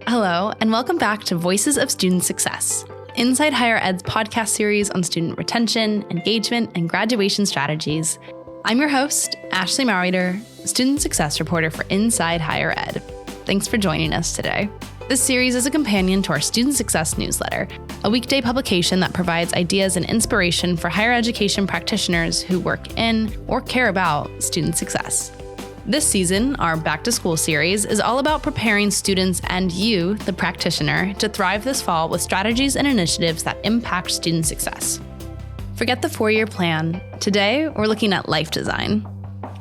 Hello, and welcome back to Voices of Student Success, Inside Higher Ed's podcast series on student retention, engagement, and graduation strategies. I'm your host, Ashley Marwider, Student Success Reporter for Inside Higher Ed. Thanks for joining us today. This series is a companion to our Student Success newsletter, a weekday publication that provides ideas and inspiration for higher education practitioners who work in or care about student success. This season, our Back to School series is all about preparing students and you, the practitioner, to thrive this fall with strategies and initiatives that impact student success. Forget the 4-year plan. Today, we're looking at life design.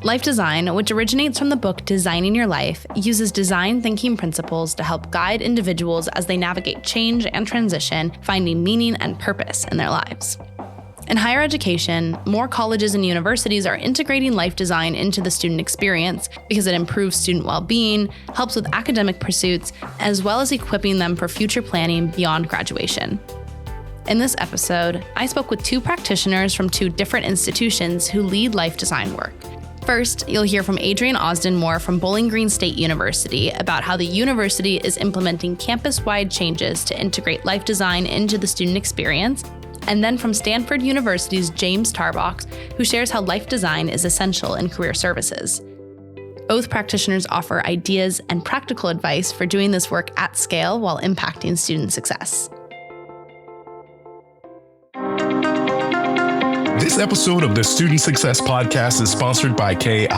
Life design, which originates from the book Designing Your Life, uses design thinking principles to help guide individuals as they navigate change and transition, finding meaning and purpose in their lives. In higher education, more colleges and universities are integrating life design into the student experience because it improves student well-being, helps with academic pursuits, as well as equipping them for future planning beyond graduation. In this episode, I spoke with 2 practitioners from 2 different institutions who lead life design work. First, you'll hear from Adrienne Osden-Moore from Bowling Green State University about how the university is implementing campus-wide changes to integrate life design into the student experience, and then from Stanford University's James Tarbox, who shares how life design is essential in career services. Both practitioners offer ideas and practical advice for doing this work at scale while impacting student success. This episode of the Student Success Podcast is sponsored by KI.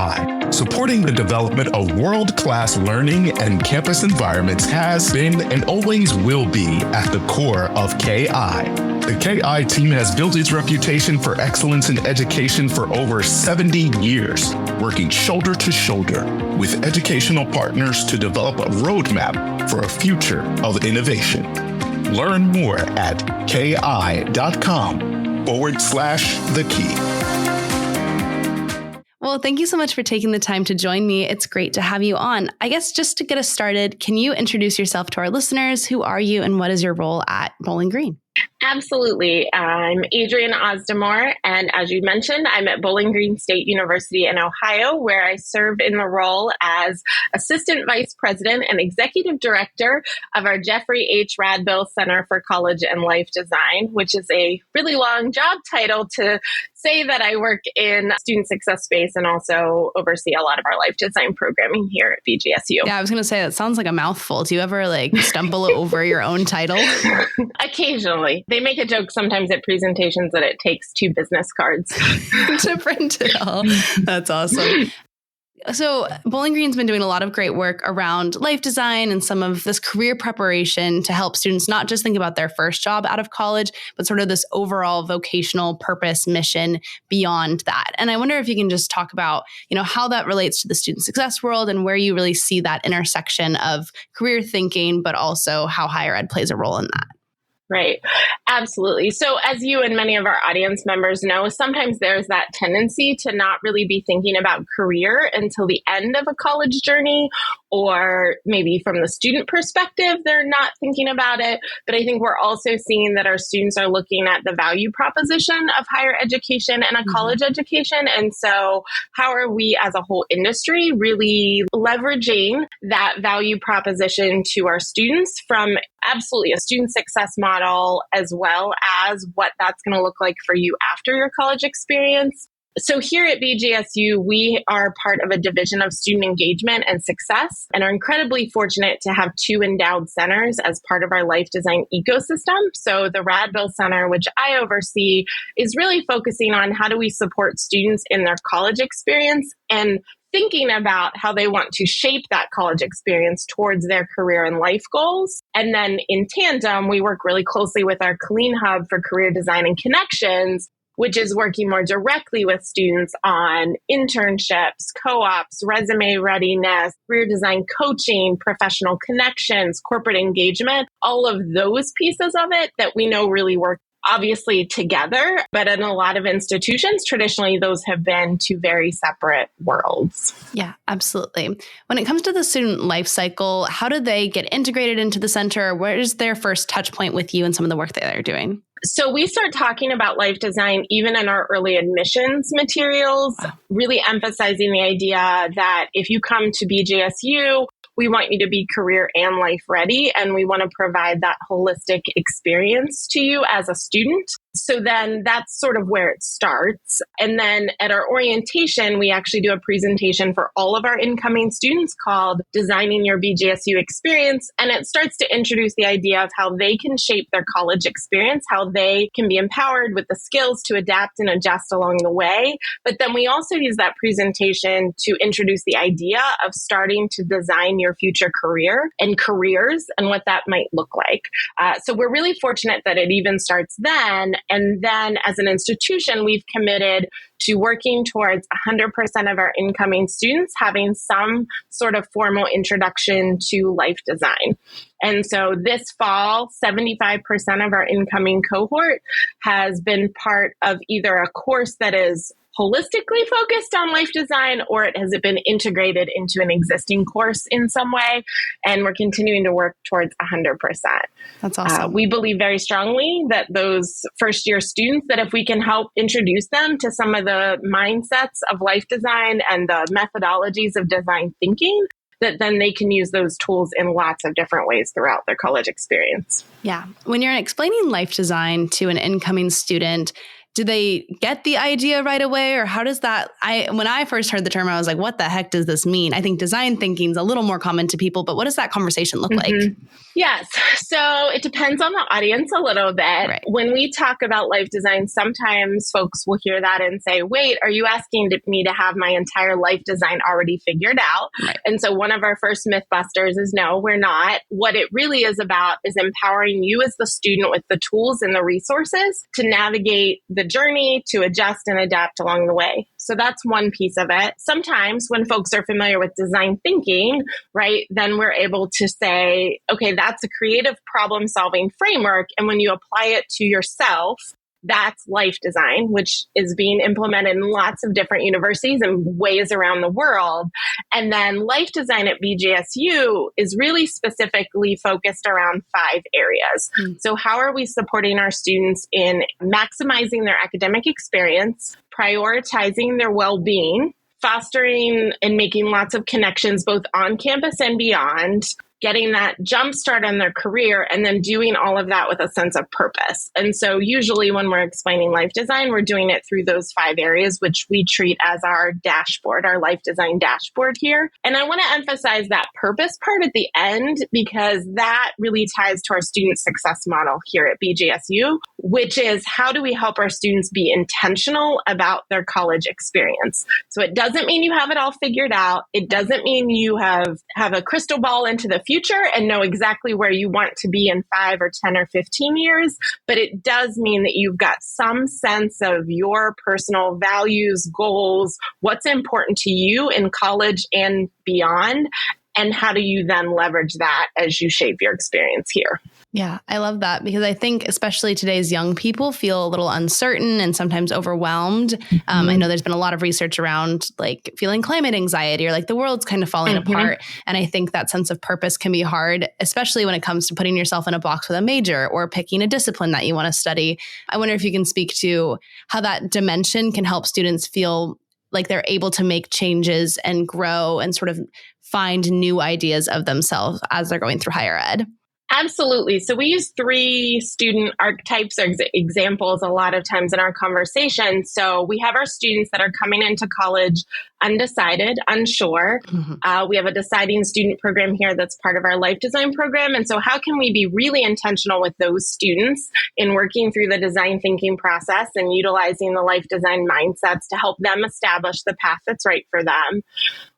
Supporting the development of world-class learning and campus environments has been and always will be at the core of KI. The KI team has built its reputation for excellence in education for over 70 years, working shoulder to shoulder with educational partners to develop a roadmap for a future of innovation. Learn more at ki.com/the key. Well, thank you so much for taking the time to join me. It's great to have you on. I guess just to get us started, can you introduce yourself to our listeners? Who are you and what is your role at Bowling Green? Absolutely. I'm Adrienne Osden-Moore, and as you mentioned, I'm at Bowling Green State University in Ohio, where I serve in the role as Assistant Vice President and Executive Director of our Jeffrey H. Radbill Center for College and Life Design, which is a really long job title to say that I work in student success space and also oversee a lot of our life design programming here at BGSU. Yeah, I was going to say, that sounds like a mouthful. Do you ever stumble over your own title? Occasionally. They make a joke sometimes at presentations that it takes 2 business cards to print it all. That's awesome. So Bowling Green's been doing a lot of great work around life design and some of this career preparation to help students not just think about their first job out of college, but sort of this overall vocational purpose mission beyond that. And I wonder if you can just talk about, how that relates to the student success world and where you really see that intersection of career thinking, but also how higher ed plays a role in that. Right. Absolutely. So as you and many of our audience members know, sometimes there's that tendency to not really be thinking about career until the end of a college journey, or maybe from the student perspective, they're not thinking about it. But I think we're also seeing that our students are looking at the value proposition of higher education and a college education. And so how are we as a whole industry really leveraging that value proposition to our students from absolutely a student success model, as well as what that's going to look like for you after your college experience? So here at BGSU, we are part of a division of student engagement and success and are incredibly fortunate to have 2 endowed centers as part of our life design ecosystem. So the Radbill Center, which I oversee, is really focusing on how do we support students in their college experience and thinking about how they want to shape that college experience towards their career and life goals. And then in tandem, we work really closely with our Colleen Hub for Career Design and Connections, which is working more directly with students on internships, co-ops, resume readiness, career design coaching, professional connections, corporate engagement, all of those pieces of it that we know really work obviously together, but in a lot of institutions, traditionally, those have been 2 very separate worlds. Yeah, absolutely. When it comes to the student life cycle, how do they get integrated into the center? Where is their first touch point with you and some of the work that they're doing? So we start talking about life design even in our early admissions materials, really emphasizing the idea that if you come to BGSU, We want you to be career and life ready, and we want to provide that holistic experience to you as a student. So then that's sort of where it starts. And then at our orientation, we actually do a presentation for all of our incoming students called Designing Your BGSU Experience. And it starts to introduce the idea of how they can shape their college experience, how they can be empowered with the skills to adapt and adjust along the way. But then we also use that presentation to introduce the idea of starting to design your future career and careers and what that might look like. So we're really fortunate that it even starts then. And then as an institution, we've committed to working towards 100% of our incoming students having some sort of formal introduction to life design. And so this fall, 75% of our incoming cohort has been part of either a course that is holistically focused on life design, or it has been integrated into an existing course in some way. And we're continuing to work towards 100%. That's awesome. We believe very strongly that those first year students, that if we can help introduce them to some of the mindsets of life design and the methodologies of design thinking, that then they can use those tools in lots of different ways throughout their college experience. Yeah. When you're explaining life design to an incoming student, do they get the idea right away, or how does that, when I first heard the term, I was like, what the heck does this mean? I think design thinking is a little more common to people, but what does that conversation look like? Yes. So it depends on the audience a little bit. Right. When we talk about life design, sometimes folks will hear that and say, wait, are you asking me to have my entire life design already figured out? Right. And so one of our first mythbusters is no, we're not. What it really is about is empowering you as the student with the tools and the resources to navigate the journey, to adjust and adapt along the way. So that's one piece of it. Sometimes when folks are familiar with design thinking, right, then we're able to say, okay, that's a creative problem solving framework. And when you apply it to yourself, that's life design, which is being implemented in lots of different universities and ways around the world. And then life design at BGSU is really specifically focused around 5 areas. So how are we supporting our students in maximizing their academic experience, prioritizing their well-being, fostering and making lots of connections both on campus and beyond, getting that jump start on their career, and then doing all of that with a sense of purpose. And so usually when we're explaining life design, we're doing it through those 5 areas, which we treat as our dashboard, our life design dashboard here. And I want to emphasize that purpose part at the end, because that really ties to our student success model here at BGSU, which is how do we help our students be intentional about their college experience? So it doesn't mean you have it all figured out. It doesn't mean you have a crystal ball into the future and know exactly where you want to be in 5 or 10 or 15 years. But it does mean that you've got some sense of your personal values, goals, what's important to you in college and beyond, and how do you then leverage that as you shape your experience here. Yeah, I love that, because I think especially today's young people feel a little uncertain and sometimes overwhelmed. I know there's been a lot of research around like feeling climate anxiety, or like the world's kind of falling apart. And I think that sense of purpose can be hard, especially when it comes to putting yourself in a box with a major or picking a discipline that you want to study. I wonder if you can speak to how that dimension can help students feel like they're able to make changes and grow and sort of find new ideas of themselves as they're going through higher ed. Absolutely. So we use 3 student archetypes or examples a lot of times in our conversation. So we have our students that are coming into college undecided, unsure. We have a deciding student program here that's part of our life design program. And so how can we be really intentional with those students in working through the design thinking process and utilizing the life design mindsets to help them establish the path that's right for them?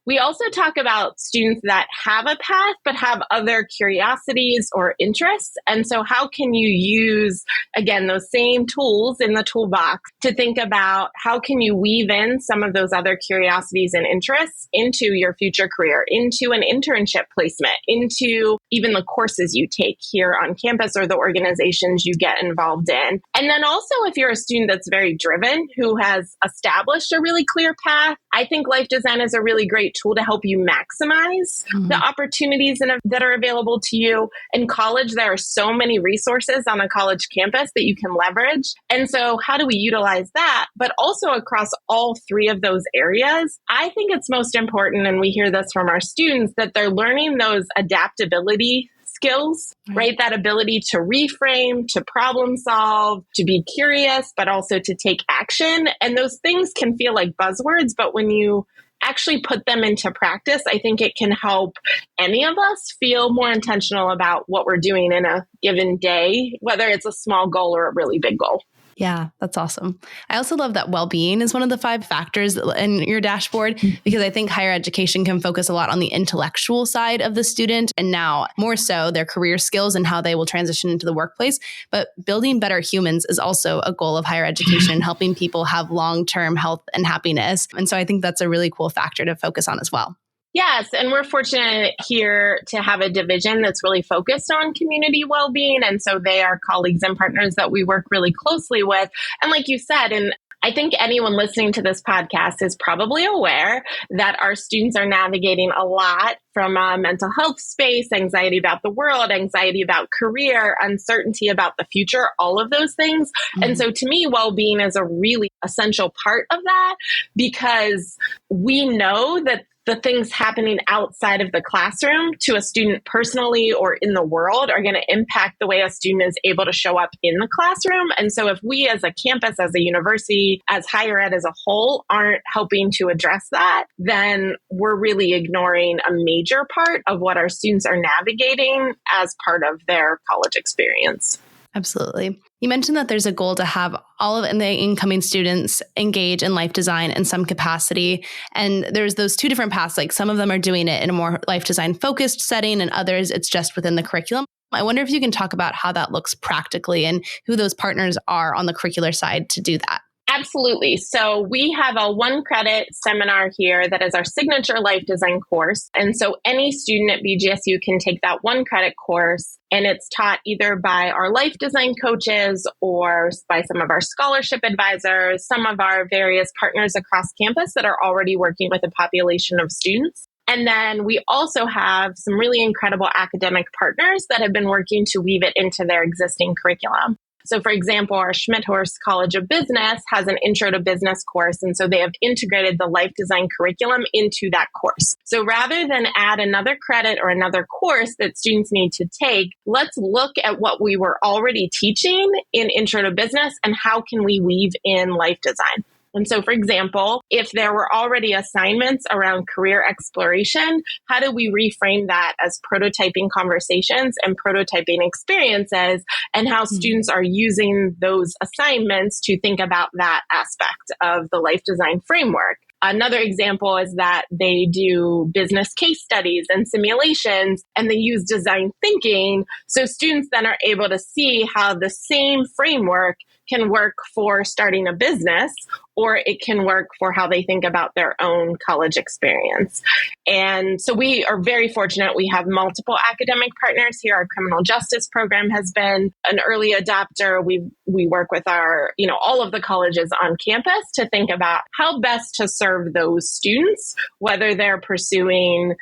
We also talk about students that have a path but have other curiosities or interests. And so how can you use, again, those same tools in the toolbox to think about how can you weave in some of those other curiosities and interests into your future career, into an internship placement, into even the courses you take here on campus or the organizations you get involved in. And then also if you're a student that's very driven, who has established a really clear path, I think life design is a really great great tool to help you maximize the opportunities that are available to you. In college, there are so many resources on a college campus that you can leverage. And so how do we utilize that? But also across all three of those areas, I think it's most important, and we hear this from our students, that they're learning those adaptability skills, right? That ability to reframe, to problem solve, to be curious, but also to take action. And those things can feel like buzzwords, but when you actually put them into practice, I think it can help any of us feel more intentional about what we're doing in a given day, whether it's a small goal or a really big goal. Yeah, that's awesome. I also love that well-being is one of the 5 factors in your dashboard, because I think higher education can focus a lot on the intellectual side of the student, and now more so their career skills and how they will transition into the workplace. But building better humans is also a goal of higher education, helping people have long-term health and happiness. And so I think that's a really cool factor to focus on as well. Yes, and we're fortunate here to have a division that's really focused on community well-being. And so they are colleagues and partners that we work really closely with. And like you said, and I think anyone listening to this podcast is probably aware that our students are navigating a lot from a mental health space, anxiety about the world, anxiety about career, uncertainty about the future, all of those things. And so to me, well-being is a really essential part of that, because we know that the things happening outside of the classroom to a student personally or in the world are going to impact the way a student is able to show up in the classroom. And so if we as a campus, as a university, as higher ed as a whole aren't helping to address that, then we're really ignoring a major part of what our students are navigating as part of their college experience. Absolutely. You mentioned that there's a goal to have all of the incoming students engage in life design in some capacity. And there's those 2 different paths. Like some of them are doing it in a more life design focused setting, and others it's just within the curriculum. I wonder if you can talk about how that looks practically and who those partners are on the curricular side to do that. Absolutely. So we have a 1-credit seminar here that is our signature life design course. And so any student at BGSU can take that 1-credit course, and it's taught either by our life design coaches or by some of our scholarship advisors, some of our various partners across campus that are already working with a population of students. And then we also have some really incredible academic partners that have been working to weave it into their existing curriculum. So for example, our Schmidthorst College of Business has an Intro to Business course, and so they have integrated the life design curriculum into that course. So rather than add another credit or another course that students need to take, let's look at what we were already teaching in Intro to Business and how can we weave in life design. And so, for example, if there were already assignments around career exploration, how do we reframe that as prototyping conversations and prototyping experiences, and how students are using those assignments to think about that aspect of the life design framework? Another example is that they do business case studies and simulations, and they use design thinking. So students then are able to see how the same framework can work for starting a business, or it can work for how they think about their own college experience. And so we are very fortunate. We have multiple academic partners here. Our criminal justice program has been an early adopter. We work with our, all of the colleges on campus to think about how best to serve those students, whether they're pursuing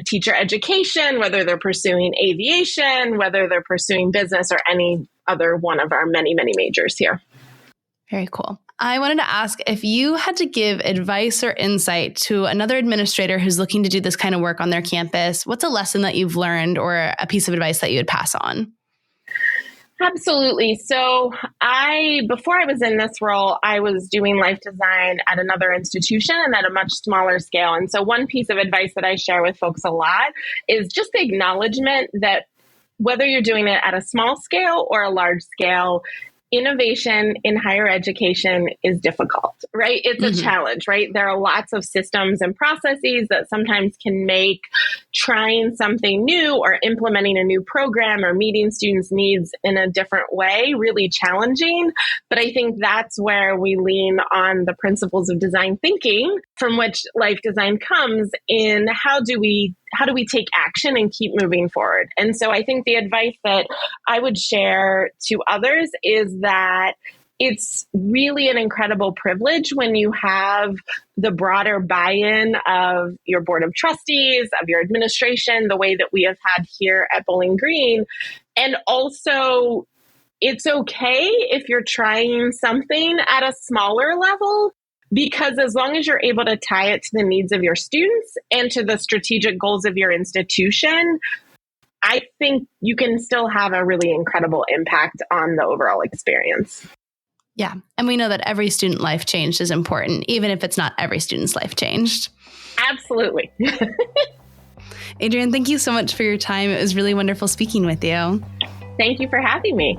teacher education, whether they're pursuing aviation, whether they're pursuing business or any other one of our many, many majors here. Very cool. I wanted to ask if you had to give advice or insight to another administrator who's looking to do this kind of work on their campus, what's a lesson that you've learned or a piece of advice that you would pass on? Absolutely. So before I was in this role, I was doing life design at another institution and at a much smaller scale. And so one piece of advice that I share with folks a lot is just the acknowledgement that whether you're doing it at a small scale or a large scale, innovation in higher education is difficult, right? It's a challenge, right? There are lots of systems and processes that sometimes can make trying something new or implementing a new program or meeting students' needs in a different way really challenging. But I think that's where we lean on the principles of design thinking, from which life design comes, in how do we take action and keep moving forward? And so I think the advice that I would share to others is that it's really an incredible privilege when you have the broader buy-in of your board of trustees, of your administration, the way that we have had here at Bowling Green. And also, it's okay if you're trying something at a smaller level, because as long as you're able to tie it to the needs of your students and to the strategic goals of your institution, I think you can still have a really incredible impact on the overall experience. Yeah. And we know that every student life changed is important, even if it's not every student's life changed. Absolutely. Adrienne, thank you so much for your time. It was really wonderful speaking with you. Thank you for having me.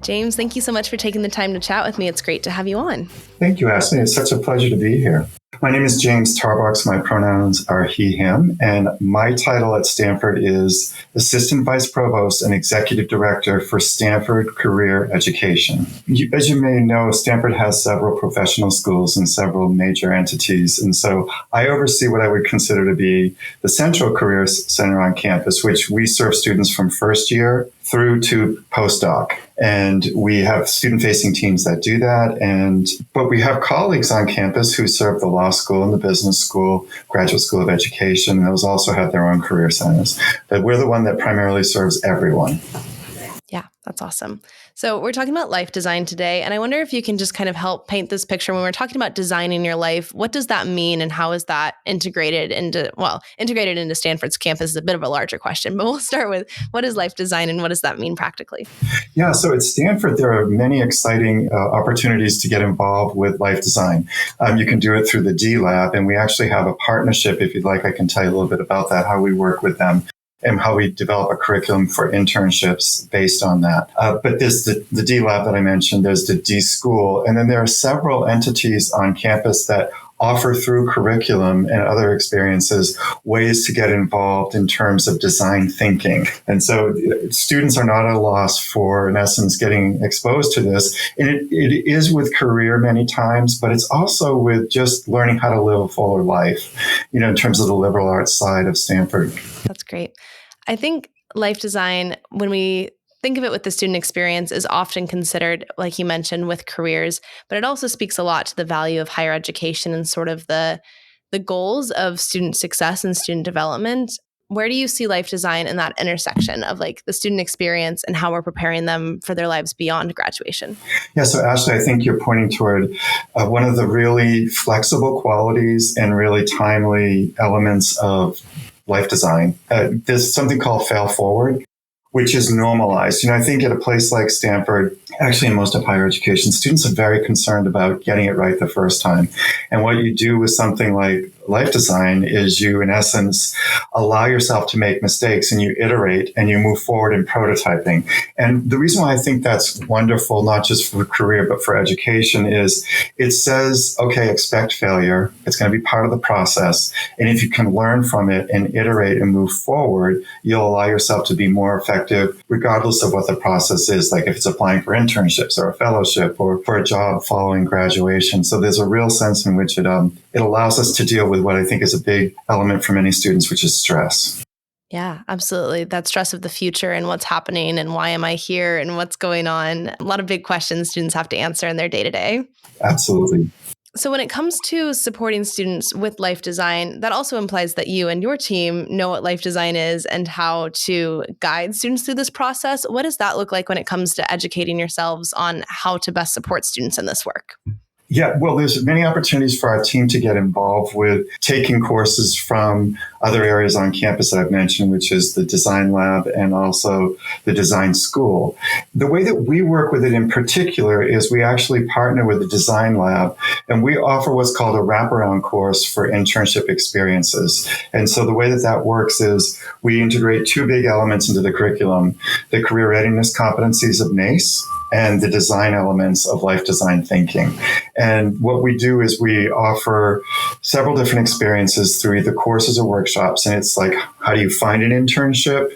James, thank you so much for taking the time to chat with me. It's great to have you on. Thank you, Ashley. It's such a pleasure to be here. My name is James Tarbox. My pronouns are he, him, and my title at Stanford is Assistant Vice Provost and Executive Director for Stanford Career Education. As you may know, Stanford has several professional schools and several major entities, and so I oversee what I would consider to be the Central Career Center on campus, which we serve students from first year through to postdoc. And we have student-facing teams that do that. But we have colleagues on campus who serve the law school and the business school, graduate school of education. Those also have their own career centers. But we're the one that primarily serves everyone. Yeah, that's awesome. So we're talking about life design today, and I wonder if you can just kind of help paint this picture. When we're talking about designing your life, what does that mean, and how is that integrated into Stanford's campus is a bit of a larger question, but we'll start with what is life design and what does that mean practically? Yeah, so at Stanford, there are many exciting opportunities to get involved with life design. You can do it through the D Lab, and we actually have a partnership. If you'd like, I can tell you a little bit about that, how we work with them, and how we develop a curriculum for internships based on that. But there's the D Lab that I mentioned, there's the D School, and then there are several entities on campus that offer through curriculum and other experiences ways to get involved in terms of design thinking. And so students are not at a loss for, in essence, getting exposed to this. And it is with career many times, but it's also with just learning how to live a fuller life, in terms of the liberal arts side of Stanford. That's great. I think life design, when we think of it with the student experience, is often considered, like you mentioned, with careers, but it also speaks a lot to the value of higher education and sort of the goals of student success and student development. Where do you see life design in that intersection of like the student experience and how we're preparing them for their lives beyond graduation? Yeah, so Ashley, I think you're pointing toward one of the really flexible qualities and really timely elements of life design. There's something called fail forward, which is normalized. I think at a place like Stanford, actually in most of higher education, students are very concerned about getting it right the first time. And what you do with something like life design is you, in essence, allow yourself to make mistakes and you iterate and you move forward in prototyping. And the reason why I think that's wonderful, not just for career, but for education, is it says, okay, expect failure. It's going to be part of the process. And if you can learn from it and iterate and move forward, you'll allow yourself to be more effective, regardless of what the process is, like if it's applying for internships or a fellowship or for a job following graduation. So there's a real sense in which it allows us to deal with what I think is a big element for many students, which is stress. Yeah, absolutely. That stress of the future and what's happening and why am I here and what's going on. A lot of big questions students have to answer in their day-to-day. Absolutely. So when it comes to supporting students with life design, that also implies that you and your team know what life design is and how to guide students through this process. What does that look like when it comes to educating yourselves on how to best support students in this work? Yeah, well, there's many opportunities for our team to get involved with taking courses from other areas on campus that I've mentioned, which is the design lab and also the design school. The way that we work with it in particular is we actually partner with the design lab and we offer what's called a wraparound course for internship experiences. And so the way that that works is we integrate two big elements into the curriculum, the career readiness competencies of NACE and the design elements of life design thinking. And what we do is we offer several different experiences through either courses or workshops, and it's like How do you find an internship?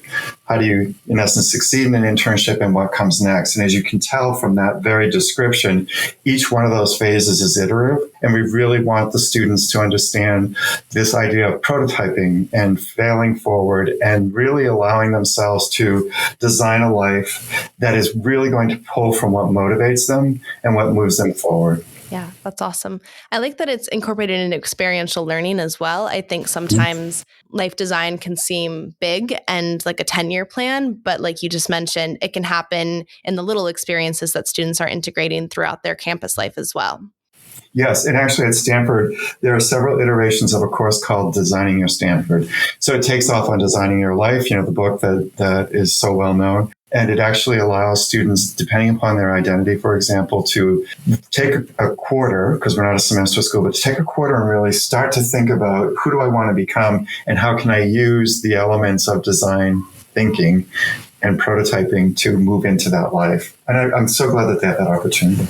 How do you, in essence, succeed in an internship, and what comes next? And as you can tell from that very description, each one of those phases is iterative. And we really want the students to understand this idea of prototyping and failing forward and really allowing themselves to design a life that is really going to pull from what motivates them and what moves them forward. Yeah, that's awesome. I like that it's incorporated into experiential learning as well. I think sometimes life design can seem big and like a 10-year plan, but like you just mentioned, it can happen in the little experiences that students are integrating throughout their campus life as well. Yes, and actually at Stanford, there are several iterations of a course called Designing Your Stanford. So it takes off on designing your life, the book that is so well known. And it actually allows students, depending upon their identity, for example, to take a quarter, because we're not a semester school, but to take a quarter and really start to think about who do I want to become and how can I use the elements of design thinking and prototyping to move into that life. And I'm so glad that they have that opportunity.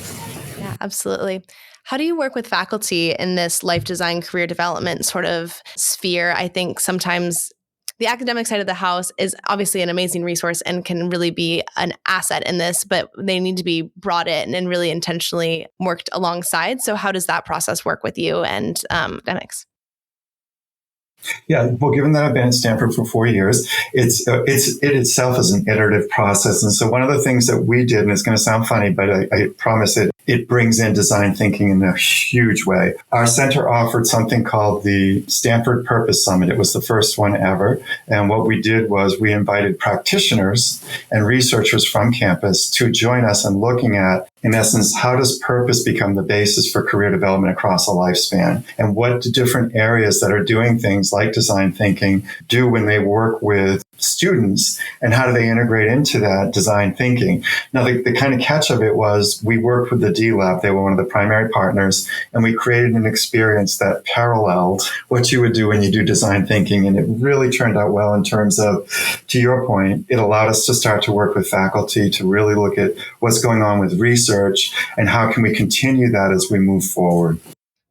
Yeah, absolutely. How do you work with faculty in this life design career development sort of sphere? I think sometimes the academic side of the house is obviously an amazing resource and can really be an asset in this, but they need to be brought in and really intentionally worked alongside. So how does that process work with you and academics? Yeah, well, given that I've been at Stanford for 4 years, it itself is an iterative process. And so one of the things that we did, and it's going to sound funny, but I promise it brings in design thinking in a huge way. Our center offered something called the Stanford Purpose Summit. It was the first one ever. And what we did was we invited practitioners and researchers from campus to join us in looking at, in essence, how does purpose become the basis for career development across a lifespan? And what do different areas that are doing things like design thinking do when they work with students, and how do they integrate into that design thinking? Now, the kind of catch of it was we worked with the D Lab. They were one of the primary partners, and we created an experience that paralleled what you would do when you do design thinking. And it really turned out well in terms of, to your point, it allowed us to start to work with faculty to really look at what's going on with research and how can we continue that as we move forward.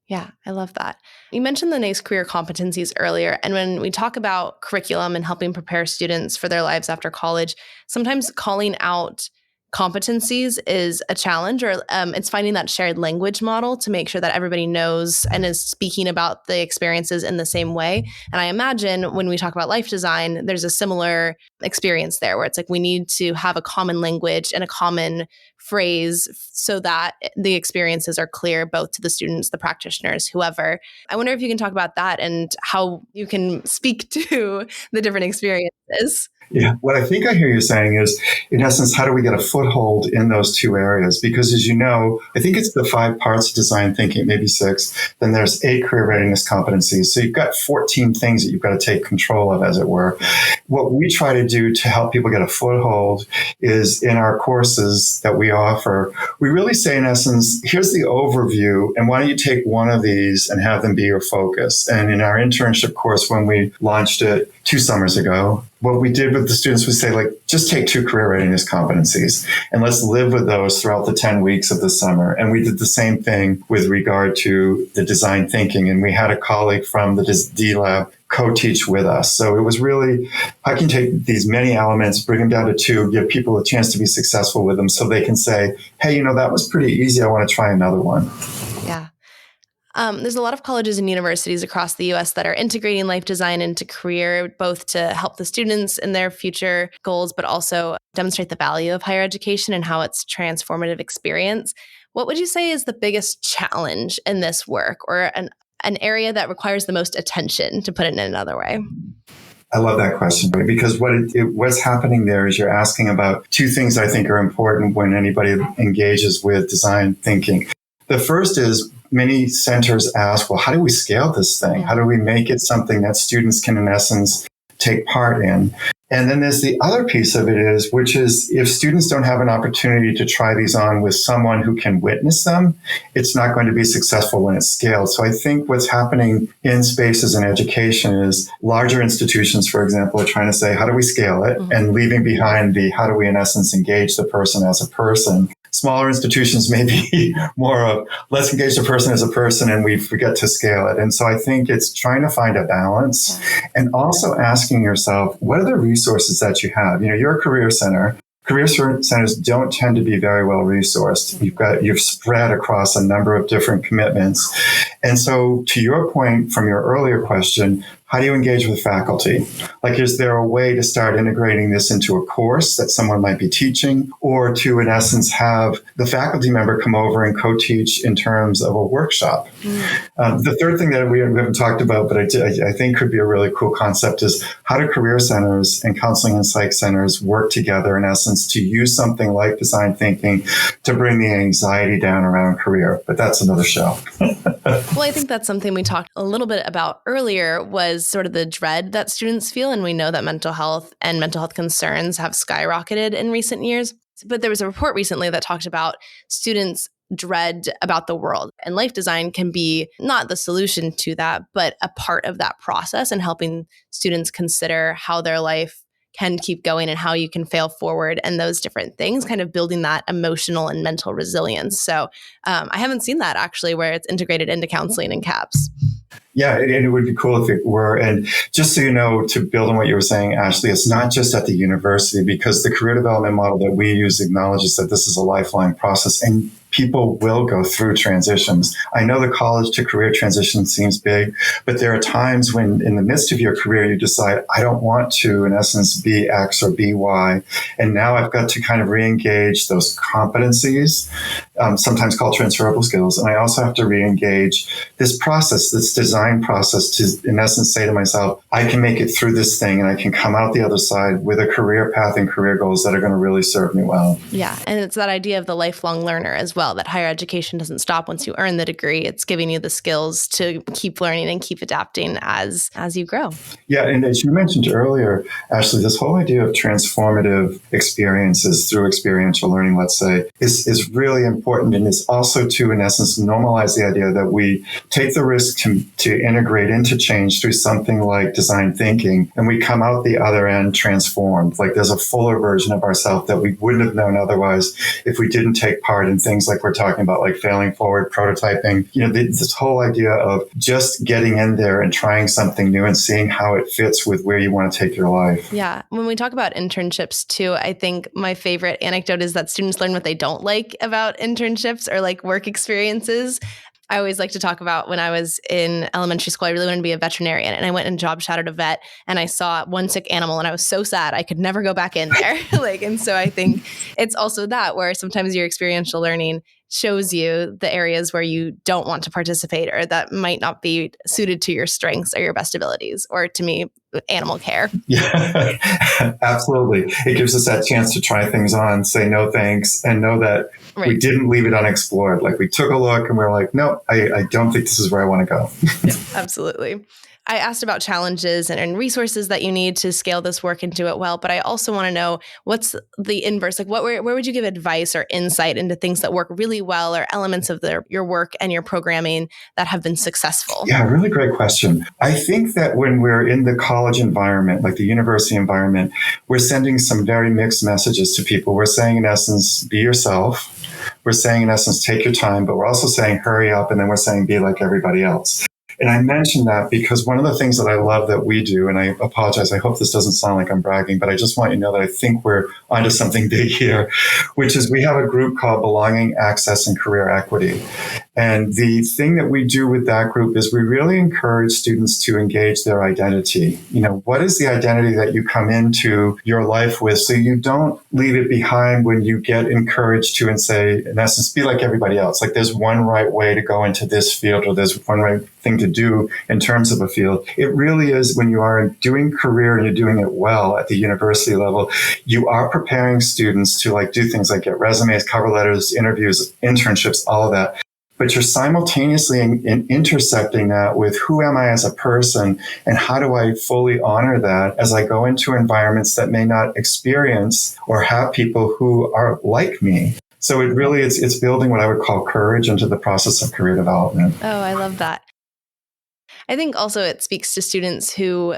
Yeah, I love that. You mentioned the NACE career competencies earlier. And when we talk about curriculum and helping prepare students for their lives after college, sometimes calling out competencies is a challenge, or it's finding that shared language model to make sure that everybody knows and is speaking about the experiences in the same way. And I imagine when we talk about life design, there's a similar experience there where it's like we need to have a common language and a common phrase so that the experiences are clear both to the students, the practitioners, whoever. I wonder if you can talk about that and how you can speak to the different experiences. Yeah, what I think I hear you saying is, in essence, how do we get a foothold in those two areas? Because as you know, I think it's the 5 parts of design thinking, maybe 6. Then there's 8 career readiness competencies. So you've got 14 things that you've got to take control of, as it were. What we try to do to help people get a foothold is in our courses that we offer, we really say, in essence, here's the overview, and why don't you take one of these and have them be your focus? And in our internship course, when we launched it 2 summers ago, what we did with the students was say, like, just take 2 career readiness competencies and let's live with those throughout the 10 weeks of the summer. And we did the same thing with regard to the design thinking. And we had a colleague from the D Lab co-teach with us. So it was really, I can take these many elements, bring them down to 2, give people a chance to be successful with them so they can say, hey, that was pretty easy. I want to try another one. Yeah. There's a lot of colleges and universities across the U.S. that are integrating life design into career, both to help the students in their future goals, but also demonstrate the value of higher education and how it's transformative experience. What would you say is the biggest challenge in this work, or an area that requires the most attention, to put it in another way? I love that question, because what's happening there is you're asking about 2 things I think are important when anybody engages with design thinking. The first is, many centers ask, well, how do we scale this thing? How do we make it something that students can, in essence, take part in? And then there's the other piece of it is, which is, if students don't have an opportunity to try these on with someone who can witness them, it's not going to be successful when it's scaled. So I think what's happening in spaces in education is larger institutions, for example, are trying to say, how do we scale it? And leaving behind the, how do we, in essence, engage the person as a person? Smaller institutions may be more of let's engage the person as a person and we forget to scale it. And so I think it's trying to find a balance and also asking yourself, what are the resources that you have? You're a career center. Career centers don't tend to be very well resourced. You've spread across a number of different commitments. And so to your point from your earlier question, how do you engage with faculty? Like, is there a way to start integrating this into a course that someone might be teaching, or to, in essence, have the faculty member come over and co-teach in terms of a workshop? The third thing that we haven't talked about, but I think could be a really cool concept, is how do career centers and counseling and psych centers work together, in essence, to use something like design thinking to bring the anxiety down around career? But that's another show. Well, I think that's something we talked a little bit about earlier, was sort of the dread that students feel. And we know that mental health and mental health concerns have skyrocketed in recent years. But there was a report recently that talked about students' dread about the world. And life design can be not the solution to that, but a part of that process, and helping students consider how their life can keep going and how you can fail forward and those different things, kind of building that emotional and mental resilience. So I haven't seen that actually where it's integrated into counseling and CAPS. Yeah, it would be cool if it were. And just so you know, to build on what you were saying, Ashley, it's not just at the university, because the career development model that we use acknowledges that this is a lifelong process and people will go through transitions. I know the college to career transition seems big, but there are times when in the midst of your career, you decide, I don't want to, in essence, be X or be Y. And now I've got to kind of re-engage those competencies, sometimes called transferable skills. And I also have to re-engage this process, this design process, to, in essence, say to myself, I can make it through this thing and I can come out the other side with a career path and career goals that are going to really serve me well. Yeah. And it's that idea of the lifelong learner as well, that higher education doesn't stop once you earn the degree. It's giving you the skills to keep learning and keep adapting as you grow. Yeah. And as you mentioned earlier, Ashley, this whole idea of transformative experiences through experiential learning, let's say, is really important. And it's also to, in essence, normalize the idea that we take the risk to integrate into change through something like design thinking, and we come out the other end transformed. Like there's a fuller version of ourselves that we wouldn't have known otherwise if we didn't take part in things like we're talking about, like failing forward, prototyping. This whole idea of just getting in there and trying something new and seeing how it fits with where you want to take your life. Yeah. When we talk about internships too, I think my favorite anecdote is that students learn what they don't like about internships or like work experiences. I always like to talk about when I was in elementary school, I really wanted to be a veterinarian, and I went and job shadowed a vet, and I saw one sick animal and I was so sad I could never go back in there. And so I think it's also that where sometimes your experiential learning shows you the areas where you don't want to participate or that might not be suited to your strengths or your best abilities, or to me, animal care. Yeah, absolutely. It gives us that chance to try things on, say no thanks, and know that we didn't leave it unexplored. Like we took a look and we're like, no, I don't think this is where I want to go. Yeah, absolutely. I asked about challenges and resources that you need to scale this work and do it well, but I also want to know what's the inverse. Like where would you give advice or insight into things that work really well or elements of your work and your programming that have been successful? Yeah, really great question. I think that when we're in the college environment, like the university environment, we're sending some very mixed messages to people. We're saying, in essence, be yourself. We're saying, in essence, take your time, but we're also saying, hurry up. And then we're saying, be like everybody else. And I mention that because one of the things that I love that we do, and I apologize, I hope this doesn't sound like I'm bragging, but I just want you to know that I think we're onto something big here, which is we have a group called Belonging, Access, and Career Equity. And the thing that we do with that group is we really encourage students to engage their identity. What is the identity that you come into your life with, so you don't leave it behind when you get encouraged to and say, in essence, be like everybody else. Like there's one right way to go into this field, or there's one right thing to do in terms of a field. It really is, when you are doing career and you're doing it well at the university level, you are preparing students to do things like get resumes, cover letters, interviews, internships, all of that. But you're simultaneously intersecting that with who am I as a person, and how do I fully honor that as I go into environments that may not experience or have people who are like me. So it really it's building what I would call courage into the process of career development. Oh, I love that. I think also it speaks to students who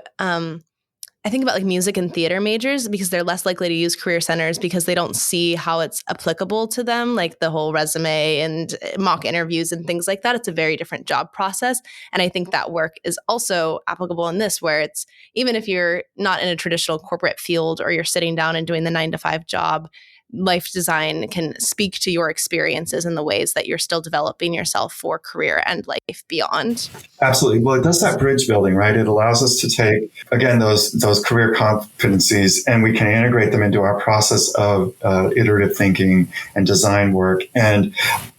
I think about like music and theater majors because they're less likely to use career centers because they don't see how it's applicable to them, like the whole resume and mock interviews and things like that. It's a very different job process. And I think that work is also applicable in this, where it's even if you're not in a traditional corporate field or you're sitting down and doing the 9-to-5 job, life design can speak to your experiences in the ways that you're still developing yourself for career and life beyond. Absolutely. Well, it does that bridge building, right? It allows us to take, again, those career competencies, and we can integrate them into our process of iterative thinking and design work, and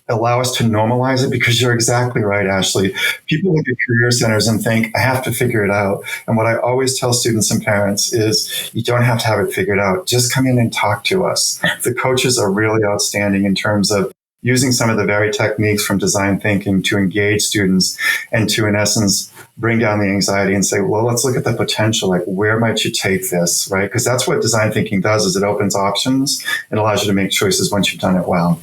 allow us to normalize it, because you're exactly right, Ashley. People look at career centers and think, I have to figure it out. And what I always tell students and parents is you don't have to have it figured out. Just come in and talk to us. The coaches are really outstanding in terms of using some of the very techniques from design thinking to engage students and to, in essence, bring down the anxiety and say, well, let's look at the potential. Like, where might you take this, right? Because that's what design thinking does, is it opens options and allows you to make choices once you've done it well.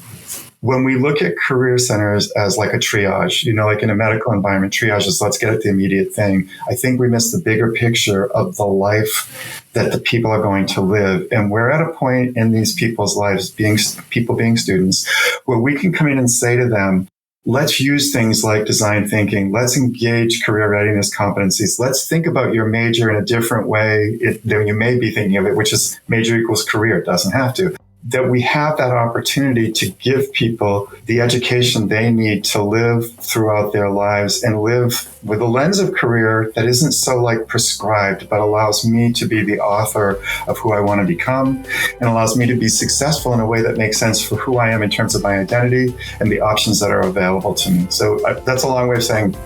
When we look at career centers as like a triage, like in a medical environment, triage is let's get at the immediate thing. I think we miss the bigger picture of the life that the people are going to live. And we're at a point in these people's lives, being students, where we can come in and say to them, let's use things like design thinking. Let's engage career readiness competencies. Let's think about your major in a different way than you may be thinking of it, which is major equals career. It doesn't have to. That we have that opportunity to give people the education they need to live throughout their lives and live with a lens of career that isn't so like prescribed, but allows me to be the author of who I want to become and allows me to be successful in a way that makes sense for who I am in terms of my identity and the options that are available to me. So that's a long way of saying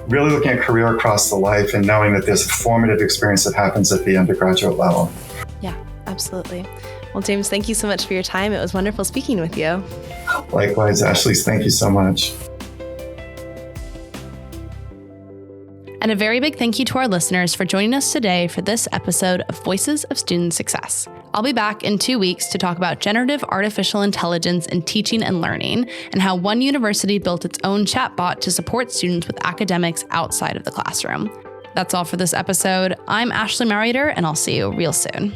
really looking at career across the life and knowing that there's a formative experience that happens at the undergraduate level. Yeah, absolutely. Well, James, thank you so much for your time. It was wonderful speaking with you. Likewise, Ashley. Thank you so much. And a very big thank you to our listeners for joining us today for this episode of Voices of Student Success. I'll be back in 2 weeks to talk about generative artificial intelligence in teaching and learning and how one university built its own chatbot to support students with academics outside of the classroom. That's all for this episode. I'm Ashley Marrieder, and I'll see you real soon.